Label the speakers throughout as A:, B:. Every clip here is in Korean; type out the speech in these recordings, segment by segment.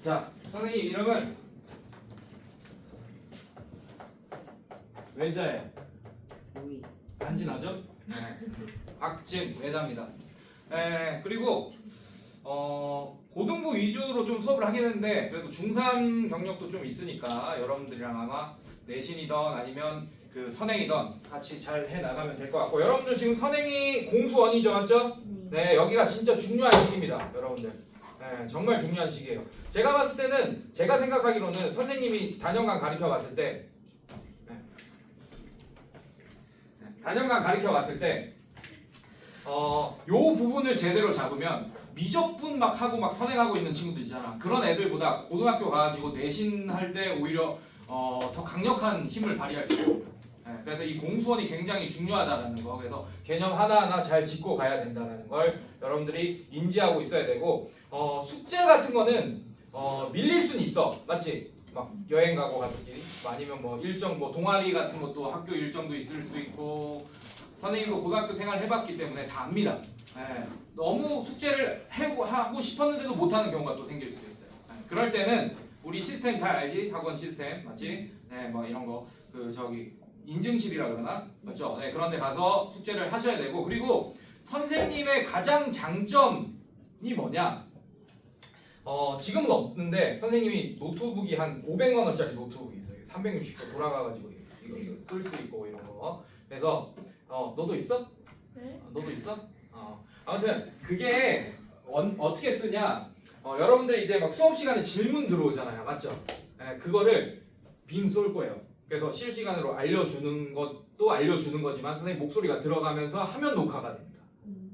A: 자, 선생님 이름은 외자예요. 간지나죠? 네. 박진 외자입니다. 네, 그리고 고등부 위주로 좀 수업을 하긴 했는데 그래도 중3 경력도 좀 있으니까 여러분들이랑 아마 내신이던 아니면 그 선행이던 같이 잘 해나가면 될 것 같고, 여러분들 지금 선행이 공수원이죠, 맞죠? 네, 여기가 진짜 중요한 시기입니다, 여러분들. 네, 정말 중요한 시기예요. 제가 봤을 때는, 제가 생각하기로는 선생님이 단연간 가르쳐 봤을 때, 단연간 가르쳐 봤을 때, 요 부분을 제대로 잡으면 미적분 막 하고 막 선행하고 있는 친구들 있잖아. 그런 애들보다 고등학교 가가지고 내신할 때 오히려 더 강력한 힘을 발휘할 수 있어요. 네, 그래서 이 공수원이 굉장히 중요하다는 거, 그래서 개념 하나하나 잘 짚고 가야 된다는 걸 여러분들이 인지하고 있어야 되고, 숙제 같은 거는 밀릴 수는 있어, 맞지? 막 여행 가고 가족끼리, 아니면 뭐 일정 뭐 동아리 같은 것도 학교 일정도 있을 수 있고, 선생님도 고등학교 생활 해봤기 때문에 다 압니다. 네, 너무 숙제를 하고 싶었는데도 못하는 경우가 또 생길 수도 있어요. 네, 그럴 때는 우리 시스템 잘 알지? 학원 시스템 맞지? 네, 뭐 이런 거 그 저기 인증실이라 그러나 맞죠? 네, 그런 데 가서 숙제를 하셔야 되고, 그리고 선생님의 가장 장점이 뭐냐? 지금은 없는데 선생님이 노트북이 한 500만 원짜리 노트북이 있어요. 360도 돌아가가지고 이거 쓸 수 있고 이런 거. 그래서 너도 있어?
B: 네?
A: 너도 있어? 아무튼 그게 어떻게 쓰냐? 여러분들 이제 막 수업 시간에 질문 들어오잖아요, 맞죠? 네, 그거를 빔 쏠 거예요. 그래서 실시간으로 알려주는 것도 알려주는 거지만 선생님 목소리가 들어가면서 화면 녹화가 됩니다.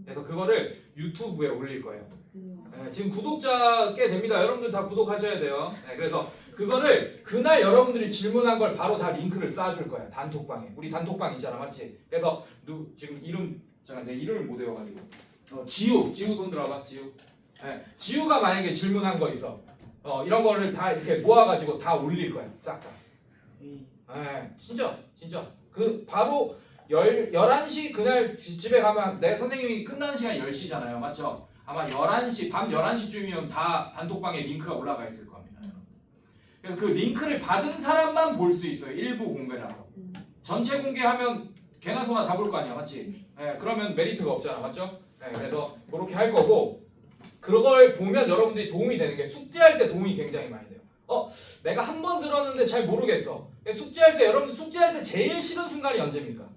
A: 그래서 그거를 유튜브에 올릴 거예요. 네, 지금 구독자 꽤 됩니다. 여러분들 다 구독하셔야 돼요. 네, 그래서 그거를 그날 여러분들이 질문한 걸 바로 다 링크를 쏴줄 거야. 단톡방에. 우리 단톡방 있잖아, 맞지? 그래서 지금 이름, 잠깐 내 이름을 못 외워가지고. 지우 손 들어봐. 지우. 네, 지우가 만약에 질문한 거 있어. 이런 거를 다 이렇게 모아가지고 다 올릴 거야. 싹 다. 네, 진짜. 그 바로 11시 그날 집에 가면 내 선생님이 끝나는 시간이 10시잖아요, 맞죠? 아마 11시, 밤 11시쯤이면 다 단톡방에 링크가 올라가 있을 겁니다. 그래서 그 링크를 받은 사람만 볼 수 있어요. 일부 공개라서. 전체 공개하면 개나 소나 다 볼 거 아니야, 맞지? 네, 그러면 메리트가 없잖아, 맞죠? 네, 그래서 그렇게 할 거고, 그걸 보면 여러분들이 도움이 되는 게 숙제할 때 도움이 굉장히 많이 돼요. 내가 한 번 들었는데 잘 모르겠어. 숙제할 때, 여러분들 숙제할 때 제일 싫은 순간이 언제입니까?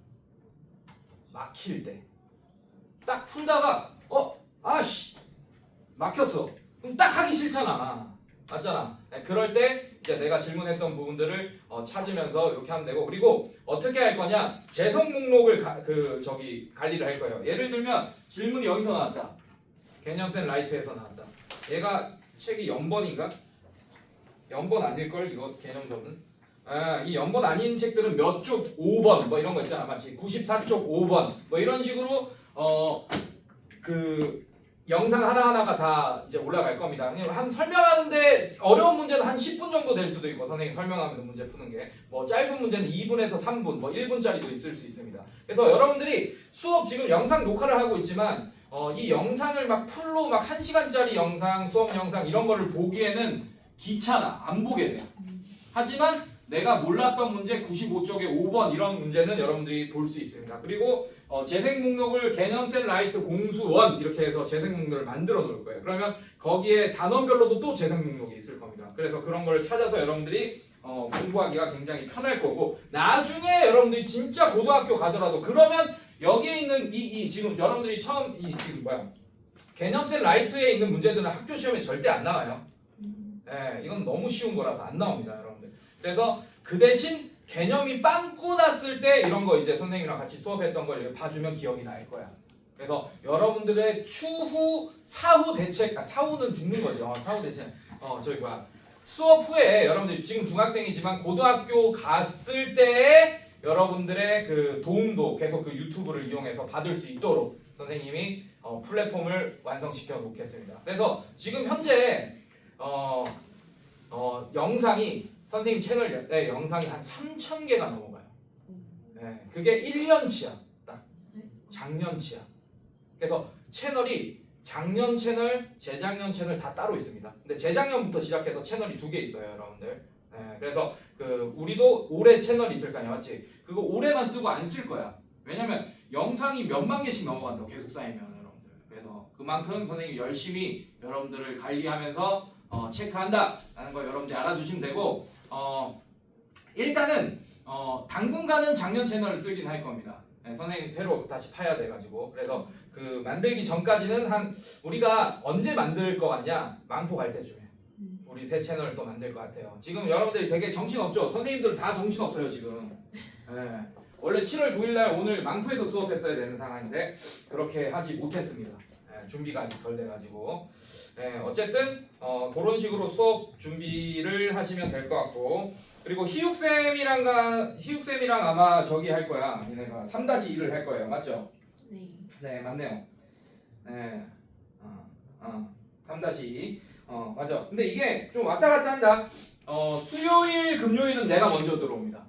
A: 막힐 때. 딱 풀다가 아씨 막혔어. 그럼 딱 하기 싫잖아, 맞잖아. 네, 그럴 때 이제 내가 질문했던 부분들을 찾으면서 이렇게 하면 되고, 그리고 어떻게 할 거냐? 재성 목록을 관리를 할 거예요. 예를 들면 질문이 여기서 나왔다. 개념센 라이트에서 나왔다. 얘가 책이 연번인가? 연번 아닐걸 이거 개념서는. 이 연번 아닌 책들은 몇 쪽 5번 뭐 이런 거 있잖아, 맞지? 94쪽 5번 뭐 이런 식으로 그 영상 하나하나가 다 이제 올라갈 겁니다. 그냥 한 설명하는데 어려운 문제는 한 10분 정도 될 수도 있고, 선생님 설명하면서 문제 푸는 게 뭐 짧은 문제는 2분에서 3분 뭐 1분짜리도 있을 수 있습니다. 그래서 여러분들이 수업 지금 영상 녹화를 하고 있지만 이 영상을 막 풀로 막 1시간짜리 영상, 수업 영상 이런 거를 보기에는 귀찮아. 안 보게 돼. 하지만 내가 몰랐던 문제 95쪽에 5번 이런 문제는 여러분들이 볼 수 있습니다. 그리고 재생 목록을 개념센 라이트 공수원 이렇게 해서 재생 목록을 만들어 놓을 거예요. 그러면 거기에 단원별로도 또 재생 목록이 있을 겁니다. 그래서 그런 걸 찾아서 여러분들이 공부하기가 굉장히 편할 거고, 나중에 여러분들이 진짜 고등학교 가더라도 그러면 여기에 있는 이 지금 여러분들이 처음 지금 개념센 라이트에 있는 문제들은 학교 시험에 절대 안 나와요. 네, 이건 너무 쉬운 거라서 안 나옵니다, 여러분들. 그래서 그 대신 개념이 빵꾸 났을 때 이런 거 이제 선생님이랑 같이 수업했던 걸 봐주면 기억이 날 거야. 그래서 여러분들의 추후, 사후 대책, 사후는 죽는 거죠. 사후 대책. 수업 후에 여러분들 지금 중학생이지만 고등학교 갔을 때 여러분들의 그 도움도 계속 그 유튜브를 이용해서 받을 수 있도록 선생님이 플랫폼을 완성시켜 놓겠습니다. 그래서 지금 현재 영상이 선생님 채널에 영상이 한 3,000개가 넘어가요. 네, 그게 1년치야. 딱 작년치야. 그래서 채널이 작년 채널, 재작년 채널 다 따로 있습니다. 근데 재작년부터 시작해서 채널이 2개 있어요, 여러분들. 네, 그래서 그 우리도 올해 채널이 있을 거 아니야, 맞지? 그거 올해만 쓰고 안 쓸 거야. 왜냐면 영상이 몇만 개씩 넘어간다고 계속 쌓이면 여러분들. 그래서 그만큼 선생님이 열심히 여러분들을 관리하면서 체크한다라는 걸 여러분들이 알아주시면 되고 일단은 당분간은 작년 채널을 쓰긴 할 겁니다. 네, 선생님 새로 다시 파야 돼가지고 그래서 그 만들기 전까지는 한 우리가 언제 만들 것 같냐? 망포 갈 때쯤에 우리 새 채널을 또 만들 것 같아요. 지금 여러분들이 되게 정신없죠? 선생님들 다 정신없어요 지금. 네. 원래 7월 9일날 오늘 망포에서 수업했어야 되는 상황인데 그렇게 하지 못했습니다. 네, 준비가 아직 덜 돼가지고 네, 어쨌든 그런 식으로 수업 준비를 하시면 될 것 같고 그리고 희욱쌤이랑 아마 저기 할 거야. 얘네가 3-2를 할 거예요. 맞죠?
B: 네.
A: 네, 맞네요. 네. 3-2. 맞아. 근데 이게 좀 왔다 갔다 한다. 수요일, 금요일은 내가 먼저 들어옵니다.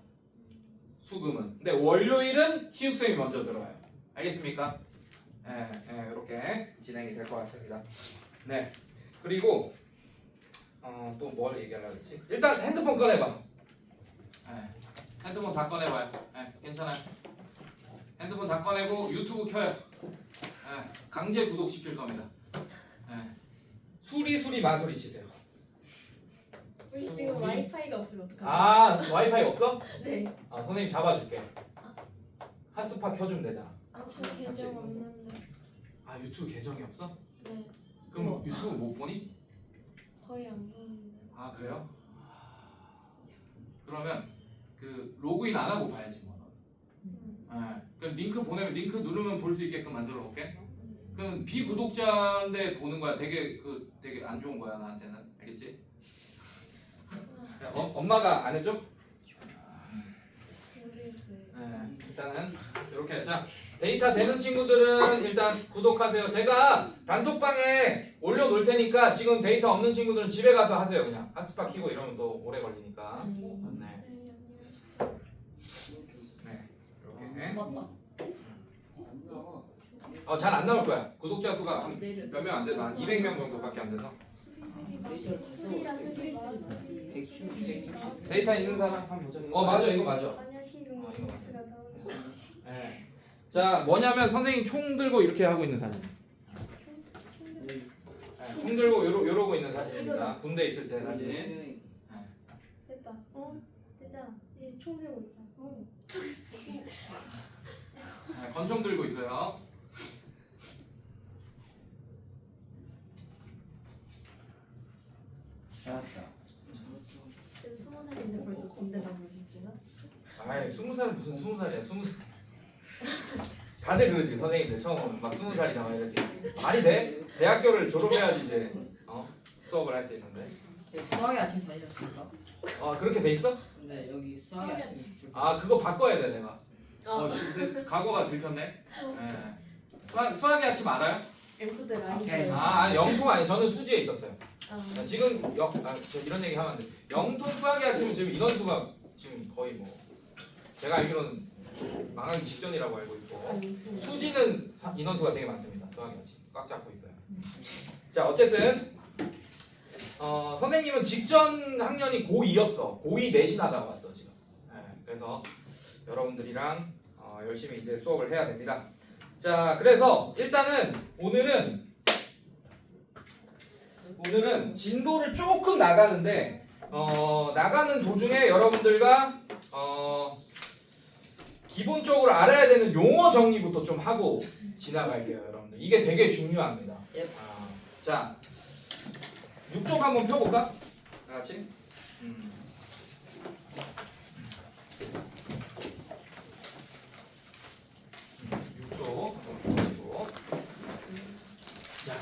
A: 수금은. 근데 월요일은 희욱쌤이 먼저 들어와요. 알겠습니까? 네, 이렇게 진행이 될 것 같습니다. 네. 그리고 또 뭘 얘기하려고 했지? 일단 핸드폰 꺼내봐. 네. 핸드폰 다 꺼내봐요. 네, 괜찮아요. 핸드폰 다 꺼내고 유튜브 켜요. 네, 강제 구독시킬 겁니다. 네. 수리 마소리 치세요.
B: 우리 지금 와이파이가 없으면 어떡하지?
A: 아, 와이파이 없어?
B: 네.
A: 선생님 잡아줄게. 핫스팟 켜주면 되잖아.
B: 저 계정 없는데.
A: 아, 유튜브 계정이 없어?
B: 네.
A: 그럼 유튜브 못 보니?
B: 거의 안 보는데.
A: 아, 그래요? 그러면 그 로그인 안 하고 봐야지 뭐. 그럼 링크 보내면 링크 누르면 볼 수 있게끔 만들어 놓을게. 그럼 비구독자인데 보는 거야. 되게 안 좋은 거야 나한테는. 알겠지? 엄마가 안 해줘?
B: 모르겠어요.
A: 네, 일단은 이렇게 해서 데이터 되는 친구들은 일단 구독하세요. 제가 단톡방에 올려놓을 테니까 지금 데이터 없는 친구들은 집에 가서 하세요. 그냥 핫스팟 키고 이러면 또 오래 걸리니까. 네, 이렇게.
B: 맞다.
A: 잘 안 나올 거야. 구독자 수가
B: 내려.
A: 몇 명 안 돼서 한 200명 정도밖에 안 돼서. 데이터 있는 사람 한번 보자. 맞아, 이거 맞아. 네. 자, 뭐냐면 선생님 총 들고 이렇게 하고 있는 사진. 네, 총 들고 요러고 있는 사진입니다. 군대 있을 때 사진.
C: 됐다. 됐잖아. 얘총 들고 있잖아.
A: 네, 권총 들고 있어요.
B: 지금 20살인데 벌써 군대 다니셨어요?
A: 아이, 20살은 무슨 20살이야? 20살. 다들 그러지 선생님들 처음 막 20살이다 막 이러지. 말이 돼? 대학교를 졸업해야지 이제 수업을 할 수 있는데.
D: 수학의 아침 다니셨습니까?
A: 그렇게 돼 있어?
D: 네 여기 수학의 아침.
A: 그거 바꿔야 돼 내가. 근데 과거가 들켰네. 네. 수학의 아침 알아요?
B: 엠프들
D: 오케이.
B: 아니고요.
A: 영통 아니 저는 수지에 있었어요. 지금 저 이런 얘기 하면 안 돼. 영통 수학의 아침은 지금 인원수가 지금 거의 뭐 제가 알기로는 망하기 직전이라고 알고 있고 수지는 인원수가 되게 많습니다. 수학의 아침 꽉 잡고 있어요. 자 어쨌든 선생님은 직전 학년이 고2였어. 고2 내신하다가 왔어 지금. 네, 그래서 여러분들이랑 열심히 이제 수업을 해야 됩니다. 자 그래서 일단은 오늘은 진도를 조금 나가는데 나가는 도중에 여러분들과 기본적으로 알아야 되는 용어 정리부터 좀 하고 지나갈게요 여러분들. 이게 되게 중요합니다. 자 6쪽 한번 펴볼까? 다 같이. 6쪽 한번 펴보고. 자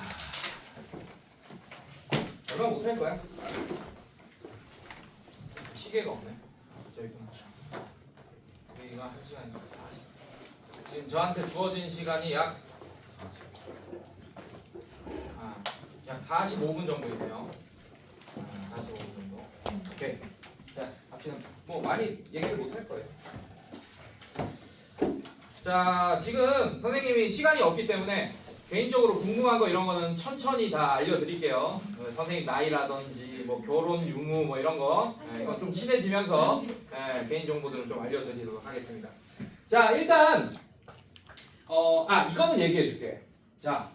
A: 얼마 못할 거야? 시계가 없네. 저기 있구나. 우리가 1시간 40. 지금 저한테 주어진 시간이 약 45분 정도 있네요. 45분 정도. 오케이. 자, 합시다. 뭐 많이 얘기를 못 할 거예요. 자, 지금 선생님이 시간이 없기 때문에 개인적으로 궁금한 거 이런 거는 천천히 다 알려드릴게요. 선생님 나이라든지 뭐 결혼 유무 뭐 이런 거 이건 좀 친해지면서 개인 정보들을 좀 알려드리도록 하겠습니다. 자 일단 이거는 얘기해 줄게. 자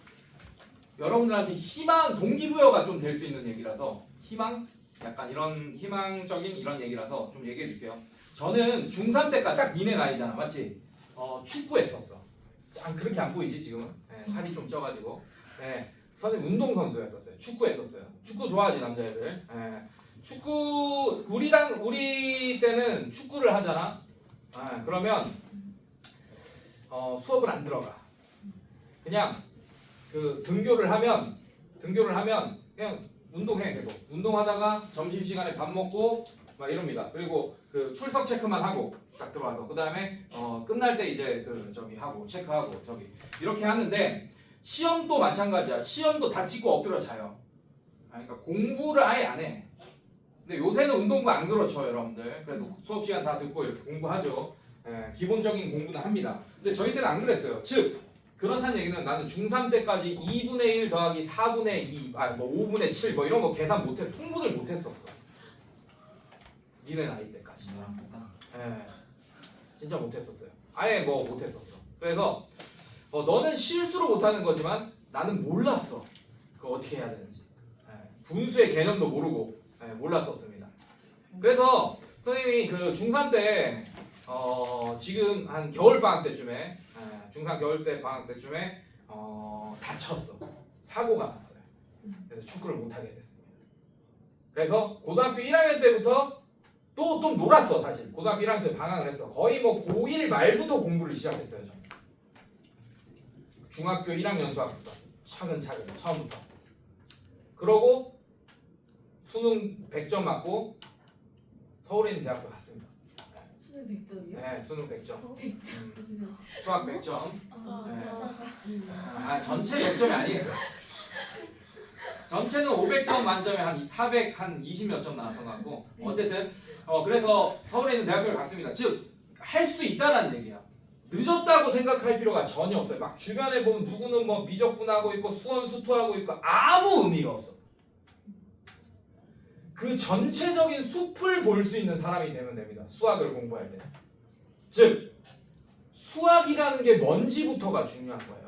A: 여러분들한테 희망 동기부여가 좀 될 수 있는 얘기라서 희망 약간 이런 희망적인 이런 얘기라서 좀 얘기해 줄게요. 저는 중3 때까지 딱 니네 나이잖아, 맞지? 축구했었어. 그렇게 안 보이지 지금은? 살이 좀 쪄가지고. 선생님 운동선수였었어요. 축구했었어요. 축구 좋아하지 남자애들. 축구 우리 때는 축구를 하잖아. 그러면 수업을 안 들어가. 그냥 그 등교를 하면 그냥 운동해 계속. 운동하다가 점심시간에 밥 먹고 막 이럽니다. 그리고 그 출석 체크만 하고 딱 들어와서 그 다음에 끝날 때 이제 그 저기 하고 체크하고 저기 이렇게 하는데 시험도 마찬가지야. 시험도 다 찍고 엎드려 자요. 그러니까 공부를 아예 안 해. 근데 요새는 운동부 안 그렇죠, 여러분들. 그래도 수업 시간 다 듣고 이렇게 공부하죠. 기본적인 공부는 합니다. 근데 저희 때는 안 그랬어요. 즉 그렇다는 얘기는 나는 중3 때까지 2분의 1 더하기 4분의 2, 뭐 5분의 7 뭐 이런 거 계산 못해, 통분을 못했었어. 니네 나이 때까지.
D: 저랑 똑같아.
A: 진짜 못했었어요. 아예 뭐 못했었어. 그래서 너는 실수로 못하는 거지만 나는 몰랐어. 그거 어떻게 해야 되는지. 분수의 개념도 모르고 몰랐었습니다. 그래서 선생님이 그 중3 때 지금 한 겨울방학 때쯤에 중3 겨울 방학 때쯤에 다쳤어. 사고가 났어요. 그래서 축구를 못하게 됐습니다. 그래서 고등학교 1학년 때부터 또 좀 놀았어. 사실 고등학교 1학년 때 방학을 했어. 거의 뭐 고1 말부터 공부를 시작했어요. 저는. 중학교 1학년 수학부터 차근차근 처음부터. 그러고 수능 100점 맞고 서울에 있는 대학교 갔습니다.
B: 수능 100점이요?
A: 네, 수능 100점.
B: 100점.
A: 수학 100점.
B: 아,
A: 전체 100점이 아니에요. 전체는 500점 만점에 한 400, 한 20몇 점 나왔던 것 같고 어쨌든 그래서 서울에 있는 대학교를 갔습니다. 즉 할 수 있다라는 얘기야. 늦었다고 생각할 필요가 전혀 없어요. 막 주변에 보면 누구는 뭐 미적분하고 있고 수원 수투하고 있고 아무 의미가 없어. 그 전체적인 숲을 볼 수 있는 사람이 되면 됩니다. 수학을 공부할 때. 즉 수학이라는 게 뭔지부터가 중요한 거예요.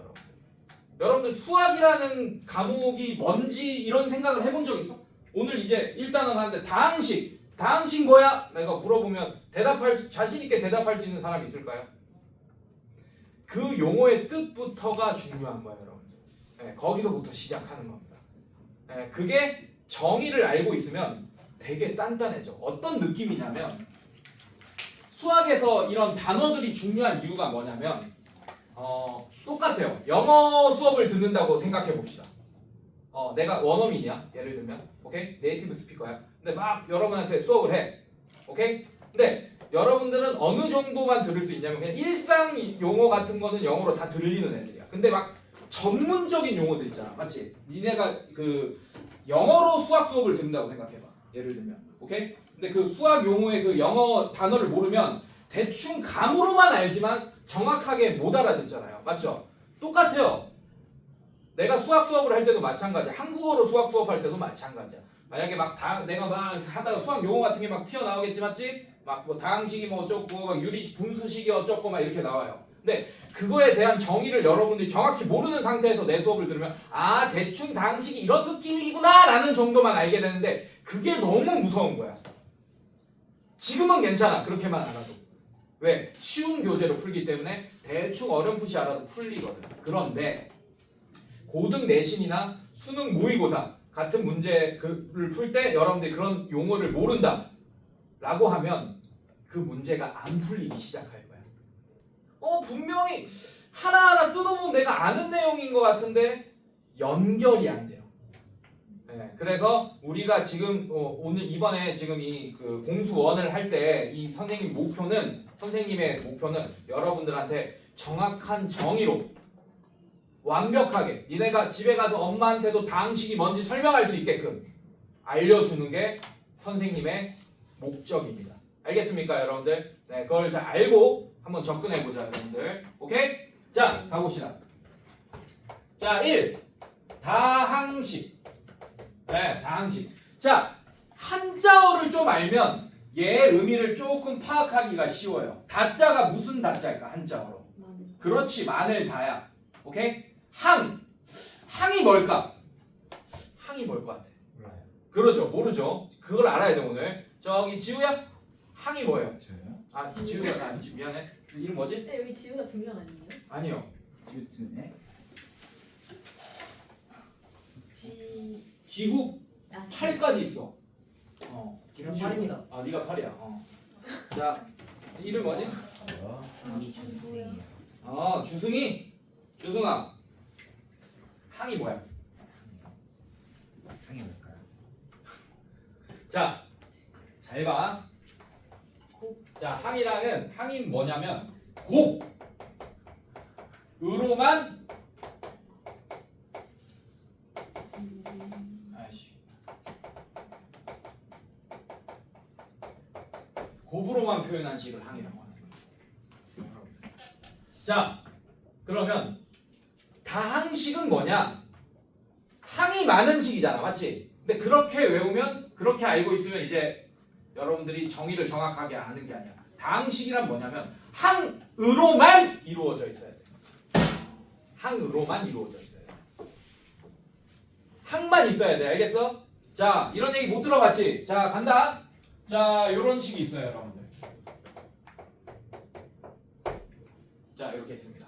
A: 여러분들 수학이라는 과목이 뭔지 이런 생각을 해본 적 있어? 오늘 이제 1단원 하는데 다항식 뭐야? 내가 물어보면 자신 있게 대답할 수 있는 사람이 있을까요? 그 용어의 뜻부터가 중요한 거예요, 여러분들. 거기서부터 시작하는 겁니다. 그게 정의를 알고 있으면 되게 단단해져. 어떤 느낌이냐면 수학에서 이런 단어들이 중요한 이유가 뭐냐면 똑같아요. 영어 수업을 듣는다고 생각해 봅시다. 내가 원어민이야. 예를 들면 오케이? 네이티브 스피커야. 근데 막 여러분한테 수업을 해. 오케이? 근데 여러분들은 어느 정도만 들을 수 있냐면 그냥 일상 용어 같은 거는 영어로 다 들리는 애들이야. 근데 막 전문적인 용어들 있잖아. 맞지? 니네가 그 영어로 수학 수업을 듣는다고 생각해 봐. 예를 들면. 오케이? 근데 그 수학 용어의 그 영어 단어를 모르면 대충 감으로만 알지만 정확하게 못 알아듣잖아요. 맞죠? 똑같아요. 내가 수학 수업을 할 때도 마찬가지야. 한국어로 수학 수업할 때도 마찬가지야. 만약에 내가 막 하다가 수학 용어 같은 게 막 튀어나오겠지, 맞지? 막 뭐 다항식이 뭐 어쩌고 막 유리식 분수식이 어쩌고 막 이렇게 나와요. 근데 그거에 대한 정의를 여러분들이 정확히 모르는 상태에서 내 수업을 들으면 대충 다항식이 이런 느낌이구나 라는 정도만 알게 되는데 그게 너무 무서운 거야. 지금은 괜찮아. 그렇게만 알아도. 왜? 쉬운 교재로 풀기 때문에 대충 어렴풋이 알아도 풀리거든. 그런데 고등 내신이나 수능 모의고사 같은 문제를 풀 때 여러분들이 그런 용어를 모른다 라고 하면 그 문제가 안 풀리기 시작할 거야. 분명히 하나하나 뜯어보면 내가 아는 내용인 것 같은데 연결이 안 돼요. 그래서 우리가 지금 오늘 이번에 지금 이 그 공수원을 할 때 이 선생님의 목표는 여러분들한테 정확한 정의로 완벽하게 니네가 집에 가서 엄마한테도 다항식이 뭔지 설명할 수 있게끔 알려주는 게 선생님의 목적입니다. 알겠습니까, 여러분들? 네, 그걸 다 알고 한번 접근해 보자, 여러분들. 오케이? 자, 가봅시다. 자, 1. 다항식. 네, 다항식. 자, 한자어를 좀 알면 얘의 의미를 조금 파악하기가 쉬워요. 다자가 무슨 다자일까? 한자어로. 그렇지, 마늘 다야. 오케이? 항이 뭘까? 항이 뭘 것 같아?
E: 몰라요.
A: 그러죠, 모르죠. 그걸 알아야 돼 오늘. 저기 지우야, 항이 뭐예요?
E: 저요?
A: 아, 지우야, 나 미안해. 이름 뭐지?
B: 네, 여기 지우가 2명 아니에요?
A: 아니요.
E: 네.
A: 지후
B: 아,
A: 8까지 있어.
D: 제가
A: 김지우.
D: 8입니다.
A: 아, 네가 8이야. 자, 이름 뭐지?
E: 저요?
B: 주승이요.
A: 아, 주승이. 주승아. 항이 뭐야?
E: 향이 뭘까요?
A: 자, 잘 봐. 자, 항이 뭐냐면 으로만 아이씨. 곱으로만 표현한 식을 항이라고 하는 거예요. 자, 그러면 다항식은 뭐냐? 항이 많은 식이잖아, 맞지? 근데 그렇게 외우면, 그렇게 알고 있으면 이제 여러분들이 정의를 정확하게 아는 게 아니야. 다항식이란 뭐냐면 항으로만 이루어져 있어야 돼. 항으로만 이루어져 있어야 돼. 항만 있어야 돼, 알겠어? 자, 이런 얘기 못 들어봤지? 자, 간다. 자, 요런 식이 있어요, 여러분들. 자, 이렇게 있습니다.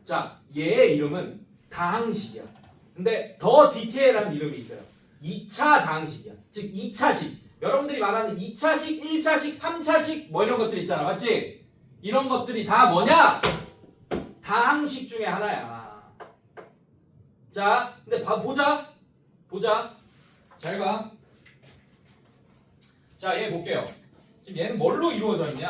A: 자, 얘의 이름은 다항식이야. 근데 더 디테일한 이름이 있어요. 2차 다항식이야. 즉 2차식. 여러분들이 말하는 2차식, 1차식, 3차식 뭐 이런 것들 있잖아. 맞지? 이런 것들이 다 뭐냐? 다항식 중에 하나야. 자, 근데 보자. 잘 봐. 자, 얘 볼게요. 지금 얘는 뭘로 이루어져 있냐?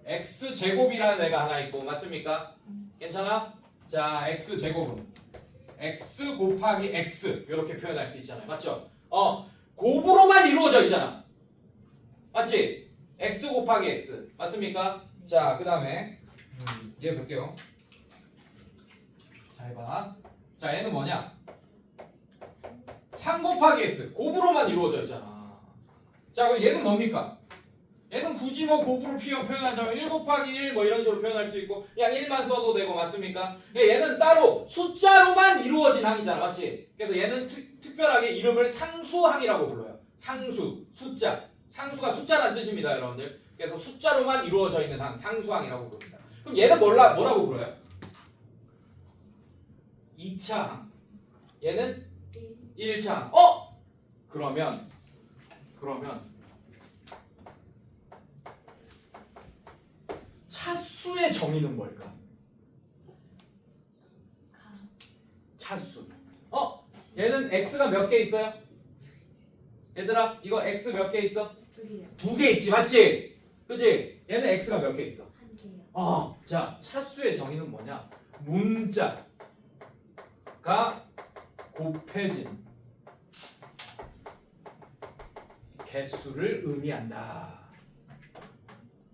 A: x제곱이라는 애가 하나 있고, 맞습니까? 괜찮아? 자, x제곱은 x 곱하기 x 이렇게 표현할 수 있잖아요. 맞죠? 곱으로만 이루어져 있잖아. 맞지? x 곱하기 x 맞습니까? 자, 그 다음에 얘 볼게요. 잘 봐. 자, 얘는 뭐냐? 3 곱하기 x 곱으로만 이루어져 있잖아. 자, 그럼 얘는 뭡니까? 얘는 굳이 뭐 곱으로 표현하자면 1 곱하기 1 뭐 이런 식으로 표현할 수 있고 그냥 1만 써도 되고 맞습니까? 얘는 따로 숫자로만 이루어진 항이잖아. 맞지? 그래서 얘는 특별하게 이름을 상수항이라고 불러요. 상수, 숫자. 상수가 숫자라는 뜻입니다, 여러분들. 그래서 숫자로만 이루어져 있는 항, 상수항이라고 부릅니다. 그럼 얘는 뭐라고 불러요? 2차 항. 얘는 1차 항. 그러면 차수의 정의는 뭘까? 차수. 얘는 x가 몇 개 있어요? 얘들아, 이거 x 몇 개 있어?
B: 2개요.
A: 2개 있지, 맞지? 그치? 얘는 x가 몇 개 있어?
B: 1개요.
A: 자, 차수의 정의는 뭐냐? 문자가 곱해진 개수를 의미한다.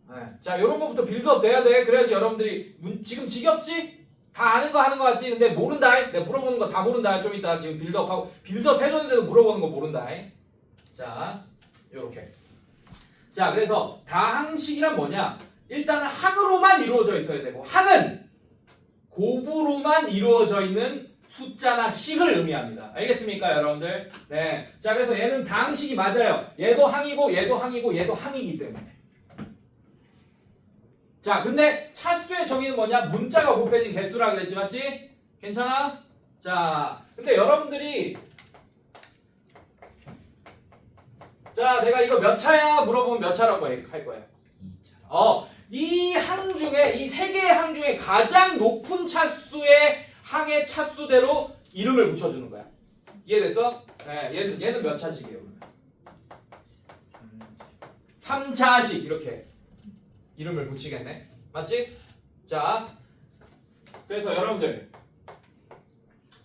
A: 네. 자, 이런 거부터 빌드업 돼야 돼. 그래야지 여러분들이 지금 지겹지? 다 아는 거 하는 거 같지? 근데 모른다. 내가 물어보는 거 다 모른다. 좀 이따 지금 빌드업하고 빌드업 해줬는데도 물어보는 거 모른다. 자, 요렇게. 자, 그래서 다항식이란 뭐냐? 일단은 항으로만 이루어져 있어야 되고 항은 곱으로만 이루어져 있는 숫자나 식을 의미합니다. 알겠습니까, 여러분들? 네. 자, 그래서 얘는 다항식이 맞아요. 얘도 항이고 얘도 항이고 얘도 항이기 때문에. 자, 근데 차수의 정의는 뭐냐? 문자가 곱해진 개수라 그랬지, 맞지? 괜찮아? 자, 근데 여러분들이 자, 내가 이거 몇 차야? 물어보면 몇 차라고 할 거야?
E: 2차.
A: 이 항 중에 이 세 개의 항 중에 가장 높은 차수의 항의 차수대로 이름을 붙여주는 거야. 이해됐어? 네, 얘는 몇 차식이에요? 3차식 이렇게 이름을 붙이겠네. 맞지? 자, 그래서 여러분들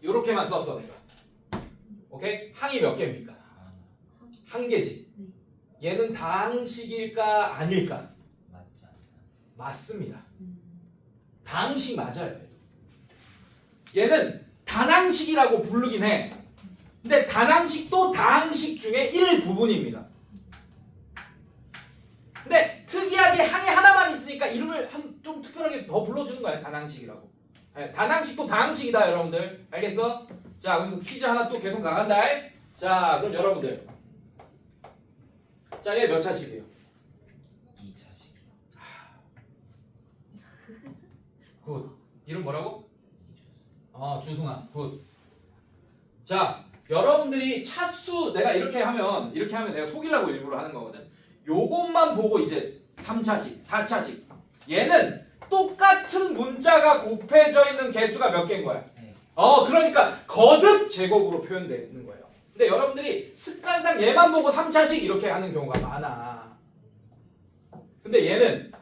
A: 요렇게만 썼어 내가. 오케이? 항이 몇 개입니까? 한 개지. 얘는 다항식일까 아닐까?
E: 맞지 않나?
A: 맞습니다. 다항식 맞아요. 얘는 단항식이라고 부르긴 해. 근데 단항식도 다항식 중에 일부분입니다. 근데 특이하게 항이 하나만 있으니까 이름을 좀 특별하게 더 불러주는 거예요. 단항식이라고. 네, 단항식도 다항식이다 여러분들. 알겠어? 자, 그래서 퀴즈 하나 또 계속 나간다. 자, 그럼 여러분들. 자, 얘 몇 차식이에요?
E: 2차식이요.
A: 굿. 이름 뭐라고? 주승아. 굿. 자, 여러분들이 차수 내가 이렇게 하면 내가 속이려고 일부러 하는 거거든. 요것만 보고 이제 3차식, 4차식. 얘는 똑같은 문자가 곱해져 있는 개수가 몇 개인 거야?
E: 네.
A: 그러니까 거듭 제곱으로 표현되는 거예요. 근데 여러분들이 습관상 얘만 보고 3차식 이렇게 하는 경우가 많아. 근데 얘는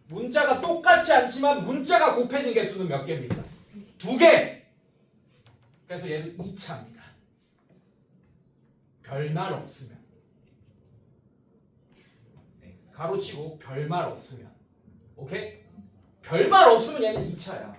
A: 문자가 똑같지 않지만 문자가 곱해진 개수는 몇 개입니까? 2개! 그래서 얘는 2차입니다. 별말 없으면.
E: X.
A: 가로치고 별말 없으면. 오케이? 별말 없으면 얘는 2차야.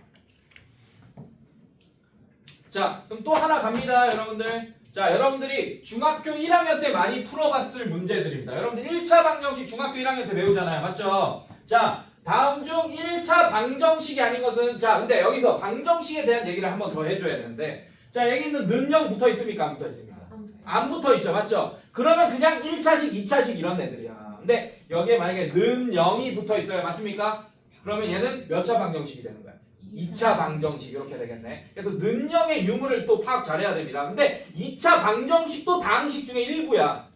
A: 자, 그럼 또 하나 갑니다, 여러분들. 자, 여러분들이 중학교 1학년 때 많이 풀어봤을 문제들입니다. 여러분들 1차 방정식 중학교 1학년 때 배우잖아요. 맞죠? 자, 다음 중 1차 방정식이 아닌 것은 자, 근데 여기서 방정식에 대한 얘기를 한번 더 해줘야 되는데 자, 여기는 는영 붙어 있습니까? 안 붙어 있습니까? 안 붙어 있죠. 맞죠? 그러면 그냥 1차식, 2차식 이런 애들이야. 근데 여기에 만약에 는 0이 붙어 있어요. 맞습니까? 그러면 얘는 몇 차 방정식이 되는 거야? 2차 방정식 이렇게 되겠네. 그래서 는 0의 유무를 또 파악 잘해야 됩니다. 근데 2차 방정식도 다항식 중에 일부야.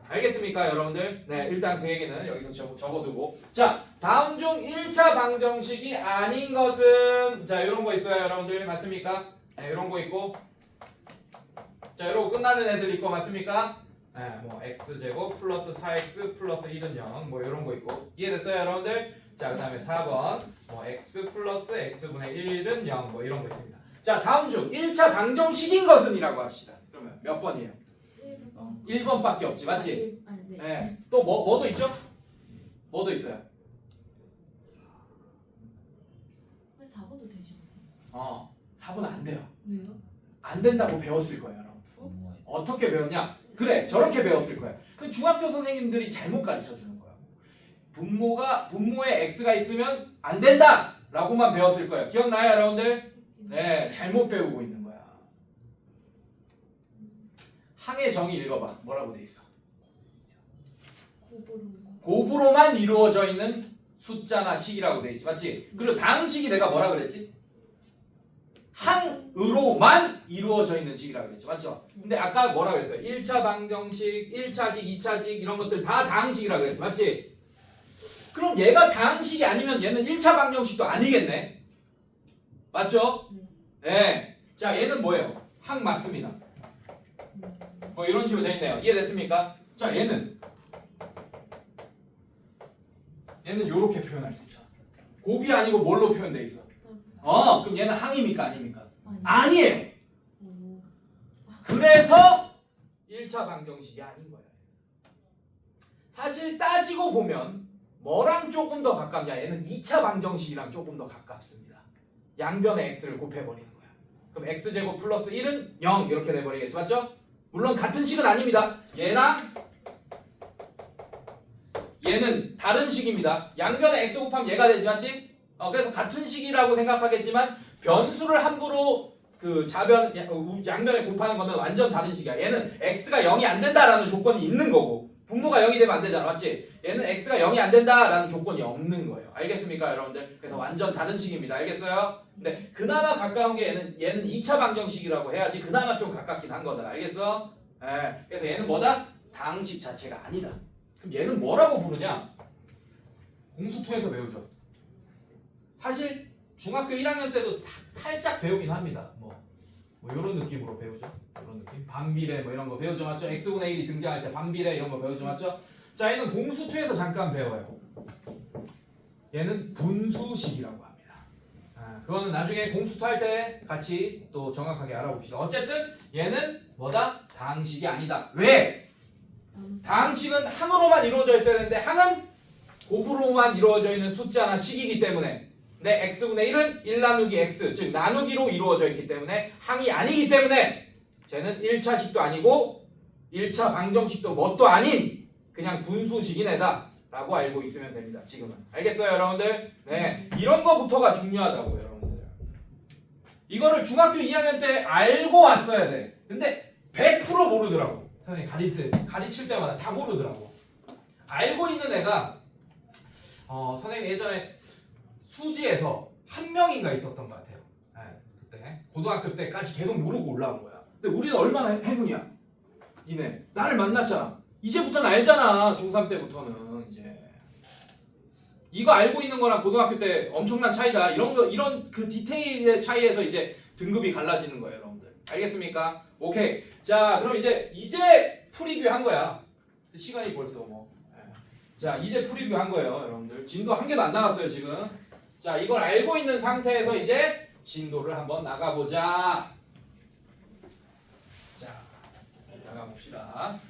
A: 알겠습니까, 여러분들? 네, 일단 그 얘기는 여기서 적어두고. 자, 다음 중 1차 방정식이 아닌 것은 자, 이런 거 있어요, 여러분들. 맞습니까? 네, 이런 거 있고. 자, 이러고 끝나는 애들 있고 맞습니까? 네, 뭐 x제곱 플러스 4x 플러스 1은 0, 뭐 이런 거 있고. 이해됐어요, 여러분들? 자, 그 다음에 4번 뭐 x 플러스 x분의 1은 0, 뭐 이런 거 있습니다. 자, 다음 중 1차 방정식인 것은 이라고 합시다. 그러면 몇 번이에요? 1번밖에 없지, 맞지?
B: 네.
A: 네. 또 뭐도 있죠? 뭐도 있어요?
B: 4번도 되죠.
A: 4번 안 돼요.
B: 왜요?
A: 안 된다고 배웠을 거예요, 여러분. 어떻게 배웠냐? 그래, 저렇게 배웠을 거예요. 그 중학교 선생님들이 잘못 가르쳐 주는 거예요. 분모에 x가 있으면 안 된다! 라고만 배웠을 거예요. 기억나요, 여러분들? 네, 잘못 배우고 있는 거야. 항의 정의 읽어봐. 뭐라고 돼 있어? 곱으로만 이루어져 있는 숫자나 식이라고 돼 있지, 맞지? 그리고 다항식이 내가 뭐라 그랬지? 항으로만 이루어져 있는 식이라고 그랬죠, 맞죠? 근데 아까 뭐라 그랬어요? 1차 방정식, 1차식, 2차식 이런 것들 다 다항식이라고 그랬지, 맞지? 그럼 얘가 다항식이 아니면 얘는 1차 방정식도 아니겠네? 맞죠? 네. 자, 얘는 뭐예요? 항 맞습니다. 뭐 이런 식으로 돼 있네요. 이해됐습니까? 자, 얘는 요렇게 표현할 수 있죠. 곱이 아니고 뭘로 표현돼 있어? 그럼 얘는 항입니까? 아닙니까? 아니에요. 그래서 1차 방정식이 아닌 거예요. 사실 따지고 보면 뭐랑 조금 더 가깝냐? 얘는 2차 방정식이랑 조금 더 가깝습니다. 양변에 x를 곱해버리는 거야. 그럼 x제곱 플러스 1은 0 이렇게 돼버리겠죠. 맞죠? 물론 같은 식은 아닙니다. 얘는 다른 식입니다. 양변에 x 곱하면 얘가 되지, 맞지? 그래서 같은 식이라고 생각하겠지만 변수를 함부로 그 양변에 곱하는 거는 완전 다른 식이야. 얘는 x가 0이 안 된다라는 조건이 있는 거고 분모가 0이 되면 안 되잖아, 맞지? 얘는 x가 0이 안 된다라는 조건이 없는 거예요. 알겠습니까, 여러분들? 그래서 완전 다른 식입니다. 알겠어요? 근데 그나마 가까운 게 얘는 2차 방정식이라고 해야지 그나마 좀 가깝긴 한 거다. 알겠어? 예. 그래서 얘는 뭐다? 다항식 자체가 아니다. 그럼 얘는 뭐라고 부르냐? 공수투에서 배우죠. 사실 중학교 1학년 때도 살짝 배우긴 합니다. 뭐 이런 느낌으로 배우죠. 이런 느낌. 반비례 뭐 이런 거 배우죠, 맞죠? x분의 1이 등장할 때 반비례 이런 거 배우죠, 맞죠? 자, 얘는 공수투에서 잠깐 배워요. 얘는 분수식이라고 합니다. 그거는 나중에 공수투 할 때 같이 또 정확하게 알아봅시다. 어쨌든 얘는 뭐다? 다항식이 아니다. 왜? 다항식은 항으로만 이루어져 있어야 되는데 항은 곱으로만 이루어져 있는 숫자나 식이기 때문에 근데 x분의 1은 1 나누기 x, 즉 나누기로 이루어져 있기 때문에 항이 아니기 때문에 쟤는 1차식도 아니고 1차 방정식도 뭣도 아닌 그냥 분수식인 애다 라고 알고 있으면 됩니다. 지금은 알겠어요 여러분들? 네, 이런 거부터가 중요하다고요 여러분들. 이거를 중학교 2학년 때 알고 왔어야 돼. 근데 100% 모르더라고. 선생님 가르칠 때마다 다 모르더라고. 알고 있는 애가 선생님 예전에 수지에서 한 명인가 있었던 것 같아요. 네, 그때 고등학교 때까지 계속 모르고 올라온 거야. 근데 우리는 얼마나 행운이야. 니네 나를 만났잖아. 이제부터는 알잖아. 중3 때부터는 이제 이거 알고 있는 거랑 고등학교 때 엄청난 차이다. 이런 그 디테일의 차이에서 이제 등급이 갈라지는 거예요, 여러분들. 알겠습니까? 오케이. 자, 그럼 이제 프리뷰 한 거야. 시간이 벌써 뭐. 자, 이제 프리뷰 한 거예요, 여러분들. 진도 한 개도 안 나왔어요, 지금. 자, 이걸 알고 있는 상태에서 이제 진도를 한번 나가보자. 자, 나가봅시다.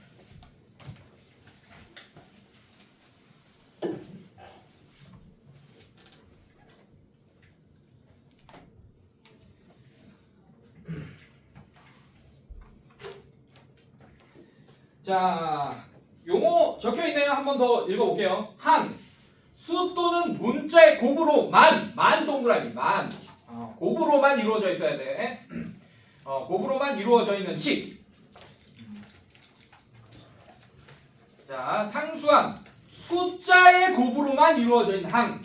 A: 자, 용어 적혀 있네요. 한 번 더 읽어볼게요. 항, 수 또는 문자의 곱으로 만 동그라미, 곱으로만 이루어져 있어야 돼. 곱으로만 이루어져 있는 식. 자, 상수항, 숫자의 곱으로만 이루어져 있는 항.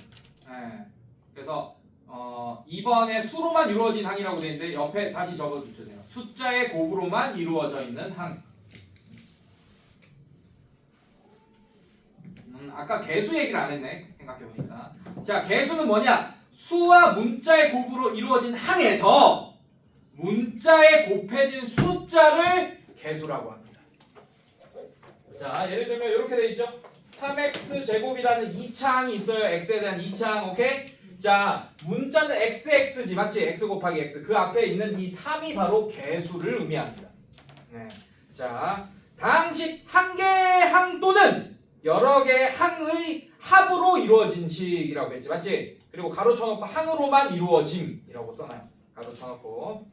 A: 그래서 2번에 수로만 이루어진 항이라고 되어 있는데 옆에 다시 적어주세요. 숫자의 곱으로만 이루어져 있는 항. 아까 개수 얘기를 안 했네. 생각해보니까. 자, 개수는 뭐냐? 수와 문자의 곱으로 이루어진 항에서 문자에 곱해진 숫자를 개수라고 합니다. 자, 예를 들면 이렇게 돼 있죠. 3x 제곱이라는 2차 항이 있어요. x에 대한 2차 항, 오케이? 자, 문자는 xx지, 맞지? x 곱하기 x. 그 앞에 있는 이 3이 바로 개수를 의미합니다. 네. 자, 다항식 한 개의 항 또는 여러 개의 항의 합으로 이루어진 식이라고 했지, 맞지? 그리고 가로 쳐놓고 항으로만 이루어짐이라고 써놔요. 가로 쳐놓고.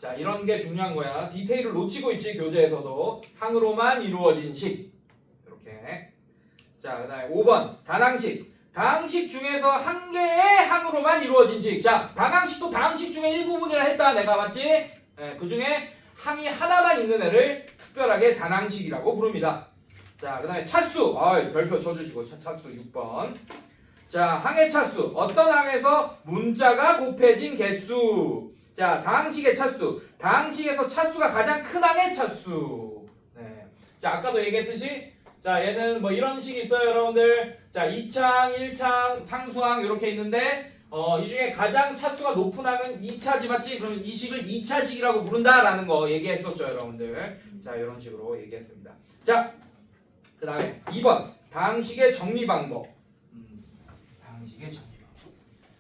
A: 자, 이런 게 중요한 거야. 디테일을 놓치고 있지, 교재에서도. 항으로만 이루어진 식. 이렇게. 자, 그 다음에 5번 다항식. 다항식 중에서 한 개의 항으로만 이루어진 식. 자, 다항식도 다항식 중에 일부분이라 했다, 내가, 맞지? 네, 그 중에 항이 하나만 있는 애를 특별하게 다항식이라고 부릅니다. 자, 그 다음에 차수. 별표 쳐주시고, 차수 6번. 자, 항의 차수. 어떤 항에서 문자가 곱해진 개수. 자, 다항식의 차수. 다항식에서 차수가 가장 큰 항의 차수. 네. 자, 아까도 얘기했듯이, 자, 얘는 뭐 이런 식이 있어요, 여러분들. 자, 2차항, 1차항, 상수항 이렇게 있는데, 이 중에 가장 차수가 높은 항은 2차지, 맞지? 그러면 이 식을 2차식이라고 부른다라는 거 얘기했었죠, 여러분들. 자, 이런 식으로 얘기했습니다. 자, 그 다음에 2번 다항식의 정리 방법. 다항식의 정리 방법.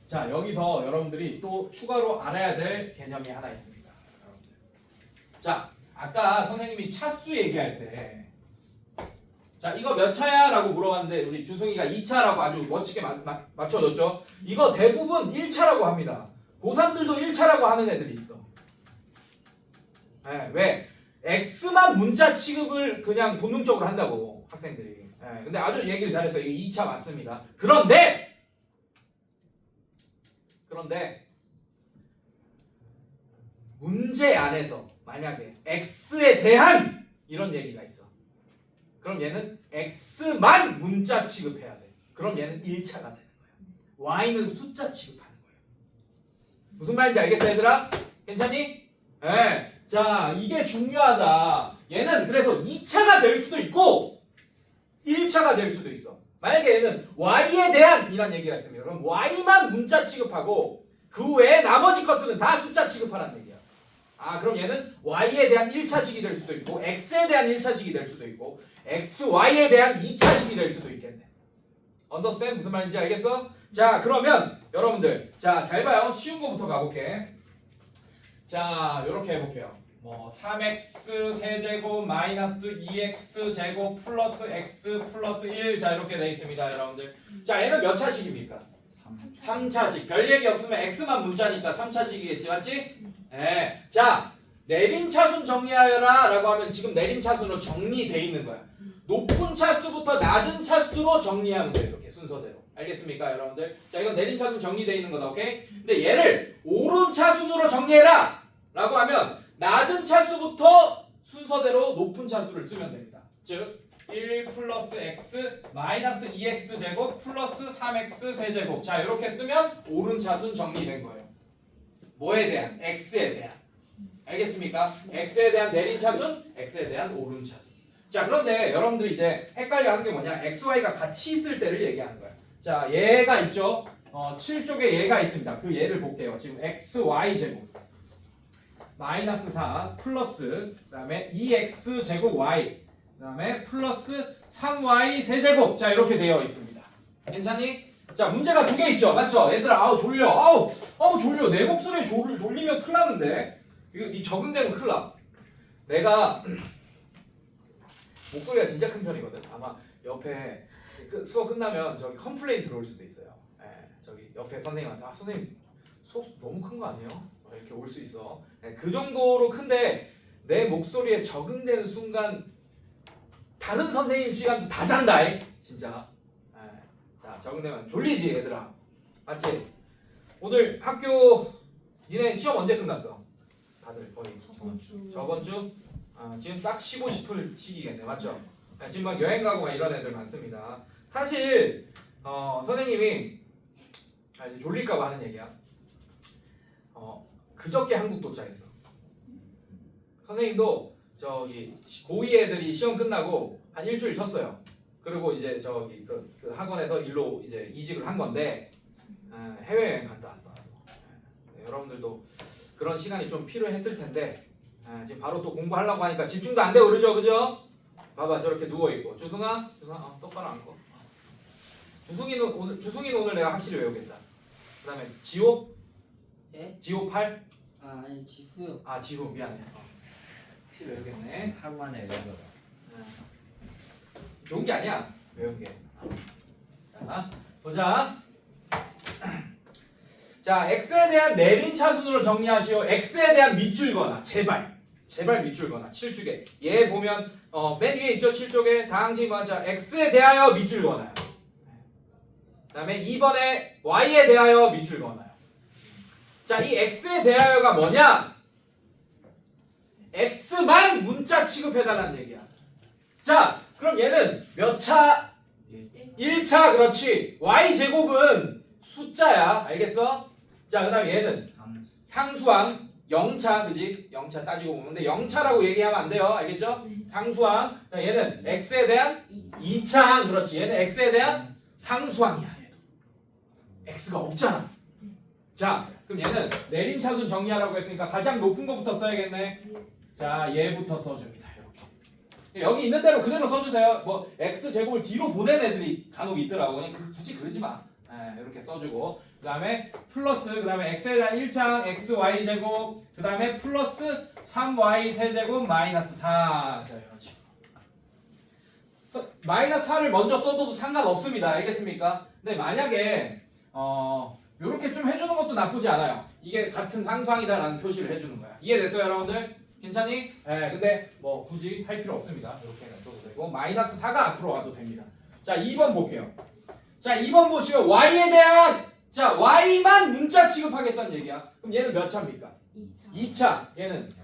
A: 자, 여기서 여러분들이 또 추가로 알아야 될 개념이 하나 있습니다. 여러분들. 자, 아까 선생님이 차수 얘기할 때, 자, 이거 몇 차야? 라고 물어봤는데 우리 주승이가 2차라고 아주 멋지게 맞춰줬죠. 이거 대부분 1차라고 합니다. 고3들도 1차라고 하는 애들이 있어. 네, 왜? X만 문자 취급을 그냥 본능적으로 한다고 학생들이. 네, 근데 아주 얘기를 잘해서 이게 2차 맞습니다. 그런데 문제 안에서 만약에 X에 대한 이런 얘기가 있어. 그럼 얘는 X만 문자 취급해야 돼. 그럼 얘는 1차가 되는 거야. Y는 숫자 취급하는 거예요. 무슨 말인지 알겠어, 얘들아? 괜찮니? 네. 자, 이게 중요하다. 얘는 그래서 2차가 될 수도 있고 1차가 될 수도 있어. 만약에 얘는 Y에 대한 이란 얘기가 있습니다. 그럼 Y만 문자 취급하고 그 외에 나머지 것들은 다 숫자 취급하라는 얘기야. 그럼 얘는 Y에 대한 1차식이 될 수도 있고 X에 대한 1차식이 될 수도 있고 XY에 대한 2차식이 될 수도 있겠네. 언더스탠? 무슨 말인지 알겠어? 자, 그러면 여러분들, 자, 잘 봐요. 쉬운 거부터 가볼게. 자, 요렇게 해볼게요. 뭐 3x 세제곱 마이너스 2x 제곱 플러스 x 플러스 1. 자, 이렇게 돼 있습니다, 여러분들. 자, 얘는 몇 차식입니까? 3차식. 별 얘기 없으면 x만 문자니까 3차식이겠지, 맞지? 네. 자, 내림차순 정리하여라 라고 하면 지금 내림차순으로 정리돼 있는 거야. 높은 차수부터 낮은 차수로 정리하면 돼요. 이렇게 순서대로. 알겠습니까, 여러분들? 자, 이건 내림차순 정리돼 있는 거다, 오케이? 근데 얘를 오름차순으로 정리해라 라고 하면 낮은 차수부터 순서대로 높은 차수를 쓰면 됩니다. 즉 1 플러스 x 마이너스 2x 제곱 플러스 3x 세제곱. 자, 이렇게 쓰면 오름차순 정리된 거예요. 뭐에 대한? x에 대한. 알겠습니까? x에 대한 내림차순, x에 대한 오름차순. 자, 그런데 여러분들이 이제 헷갈려하는 게 뭐냐? x, y가 같이 있을 때를 얘기하는 거야. 자, 얘가 있죠? 7쪽에 얘가 있습니다. 그 얘를 볼게요. 지금 x, y 제곱 마이너스 4 플러스 그 다음에 2x 제곱 y 그 다음에 플러스 3y 세제곱. 자, 이렇게 되어 있습니다. 괜찮니? 자, 문제가 두 개 있죠? 맞죠? 얘들아, 아우 졸려. 아우 졸려. 내 목소리에 졸리면 큰일 나는데. 이거 니 적응되면 큰일 나. 내가 목소리가 진짜 큰 편이거든. 아마 옆에 수업 끝나면 저기 컴플레인 들어올 수도 있어요. 예, 저기 옆에 선생님한테 선생님 수업 너무 큰 거 아니에요? 이렇게 올 수 있어. 예, 그 정도로 큰데 내 목소리에 적응되는 순간 다른 선생님 시간도 다 잔다. 진짜. 예, 자, 적응되면 졸리지 얘들아. 맞지? 오늘 학교 니네 시험 언제 끝났어? 다들 거의 저번 주? 지금 딱 쉬고 싶을 시기겠네, 맞죠? 지금 막 여행 가고 막 이런 애들 많습니다. 사실 선생님이 졸릴까봐 하는 얘기야. 그저께 한국 도착했어. 선생님도 저기 고2 애들이 시험 끝나고 한 일주일 쉬었어요. 그리고 이제 저기 그 학원에서 일로 이제 이직을 한 건데 해외여행 갔다 왔어. 여러분들도 그런 시간이 좀 필요했을 텐데 지금 바로 또 공부하려고 하니까 집중도 안 되고 그러죠, 그죠? 봐봐, 저렇게 누워 있고. 주승아, 똑바로 앉고. 주승이는 오늘 내가 확실히 외우겠다. 그다음에 지호,
D: 예?
A: 지호 8.
D: 아니 지후요.
A: 지호 미안해. 확실히 외우겠네.
E: 하루 만에 외워라.
A: 좋은 게 아니야, 외운 게. 자, 보자. 자, x에 대한 내림차순으로 정리하시오. x에 대한 밑줄거나 제발 밑줄거나 7쪽에 얘 보면 맨 위에 있죠. 7쪽에 다항식 맞아. x에 대하여 밑줄거나요. 그 다음에 2번에 y에 대하여 밑줄거나요. 자, 이 x에 대하여가 뭐냐? x만 문자 취급해달라는 얘기야. 자, 그럼 얘는 몇 차? 1차. 그렇지. y제곱은 숫자야. 알겠어? 자, 그 다음에 얘는 상수항 0차, 그지? 0차 따지고 보면. 근데 0차라고 얘기하면 안 돼요. 알겠죠? 상수항. 얘는 x에 대한 2차항. 그렇지. 얘는 x에 대한 상수항이야. 얘도. x가 없잖아. 자, 그럼 얘는 내림차순 정리하라고 했으니까 가장 높은 거부터 써야겠네. 자, 얘부터 써줍니다. 이렇게. 여기 있는 대로 그대로 써주세요. 뭐 x제곱을 뒤로 보낸 애들이 간혹 있더라고. 그냥 굳이 그러지 마. 이렇게 써주고, 그 다음에 플러스, 그 다음에 x에 대한 1차항 xy 제곱, 그 다음에 플러스 3y 세제곱 마이너스 4. 자, 이런 식으로. 마이너스 4를 먼저 써도 상관없습니다. 알겠습니까? 근데 만약에 요렇게 좀 해주는 것도 나쁘지 않아요. 이게 같은 상수항이다라는 표시를 해주는 거야. 이해됐어요, 여러분들? 괜찮니? 근데 뭐 굳이 할 필요 없습니다. 이렇게 놔둬도 되고, 마이너스 4가 앞으로 와도 됩니다. 자, 2번 볼게요. 자, 2번 보시면 y에 대한, 자, y만 문자 취급하겠다는 얘기야. 그럼 얘는 몇 차입니까? 2차. 얘는